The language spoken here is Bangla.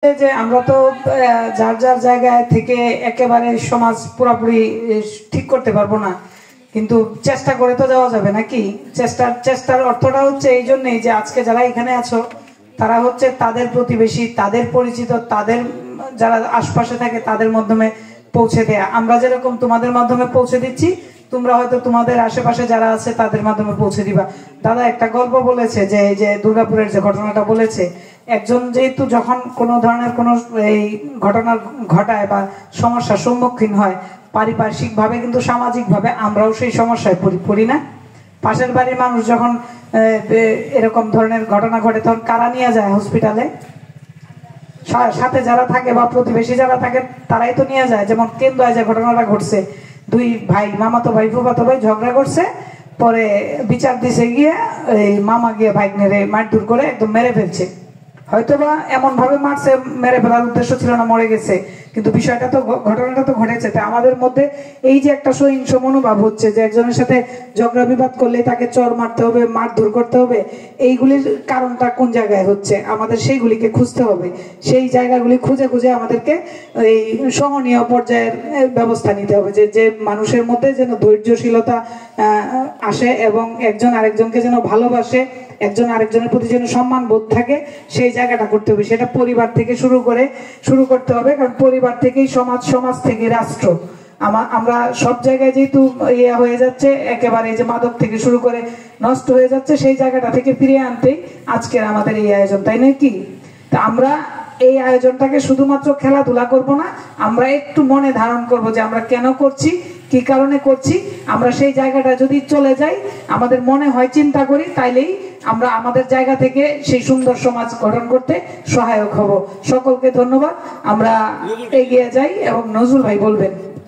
যে আমরা তো যার যার জায়গায় থেকে একেবারে সমাজ পুরোপুরি ঠিক করতে পারবো না, কিন্তু চেষ্টা করে তো যাওয়া যাবে নাকি। চেষ্টার অর্থটা হচ্ছে এই জন্যই যে আজকে যারা এখানে আছো তারা হচ্ছে তাদের প্রতিবেশী, তাদের পরিচিত, তাদের যারা আশপাশে থাকে তাদের মাধ্যমে পৌঁছে দেয়া। আমরা যেরকম তোমাদের মাধ্যমে পৌঁছে দিচ্ছি, তোমরা হয়তো তোমাদের আশেপাশে যারা আছে তাদের মাধ্যমে পৌঁছে দিবা। দাদা একটা গল্প বলেছে যে এই যে দুর্গাপুরের যে ঘটনাটা বলেছে, একজন যেহেতু যখন কোনো ধরনের কোনো এই ঘটনা ঘটায় বা সমস্যার সম্মুখীন হয়, পারিপার্শ্বিক ভাবে কিন্তু সামাজিক ভাবে আমরাও সেই সমস্যায় পড়ি না। পাশের বাড়ির মানুষ যখন এরকম ধরনের ঘটনা ঘটে তখন কারা নিয়ে যায় হসপিটালে? সাথে যারা থাকে বা প্রতিবেশী যারা থাকে তারাই তো নিয়ে যায়। যেমন কেন্দ্রায় যে ঘটনাটা ঘটছে, দুই ভাই, মামাতো ভাই ফুফাতো ভাই ঝগড়া করছে, পরে বিচার দিছে গিয়ে এই মামা গিয়ে ভাইগনেরে মারধর করে একদম মেরে ফেলছে। হয়তোবা এমন ভাবে মারছে, মেরে ফেলার উদ্দেশ্য ছিল না, মরে গেছে, কিন্তু বিষয়টা তো ঘটনাটা তো ঘটেছে। তাই আমাদের মধ্যে এই যে একটা সহিংস মনোভাব হচ্ছে যে একজনের সাথে ঝগড়া বিবাদ করলে তাকে চর মারতে হবে, মারধর করতে হবে, এইগুলির কারণটা কোন জায়গায় হচ্ছে আমাদের সেইগুলিকে খুঁজতে হবে। সেই জায়গাগুলি খুঁজে খুঁজে আমাদেরকে এই সহনীয় পর্যায়ের ব্যবস্থা নিতে হবে, যে মানুষের মধ্যে যেন ধৈর্যশীলতা আসে এবং একজন আরেকজনকে যেন ভালোবাসে, একজন আরেকজনের প্রতি যেন সম্মান বোধ থাকে, সেই জায়গাটা করতে হবে। সেটা পরিবার থেকে শুরু করতে হবে, কারণ পরিবার থেকেই সমাজ, সমাজ থেকে রাষ্ট্র। আমরা সব জায়গায় যেহেতু ইয়ে হয়ে যাচ্ছে, একেবারে যে মাদক থেকে শুরু করে নষ্ট হয়ে যাচ্ছে, সেই জায়গাটা থেকে ফিরিয়ে আনতেই আজকের আমাদের এই আয়োজন, তাই নয় কি? তা আমরা এই আয়োজনটাকে শুধুমাত্র খেলাধুলা করব না, আমরা একটু মনে ধারণ করব যে আমরা কেন করছি, কি কারণে করছি। আমরা সেই জায়গাটা যদি চলে যাই, আমাদের মনে হয়, চিন্তা করি, তাইলেই আমরা আমাদের জায়গা থেকে সেই সুন্দর সমাজ গঠন করতে সহায়ক হব। সকলকে ধন্যবাদ। আমরা এগিয়ে যাই এবং নজরুল ভাই বলবেন।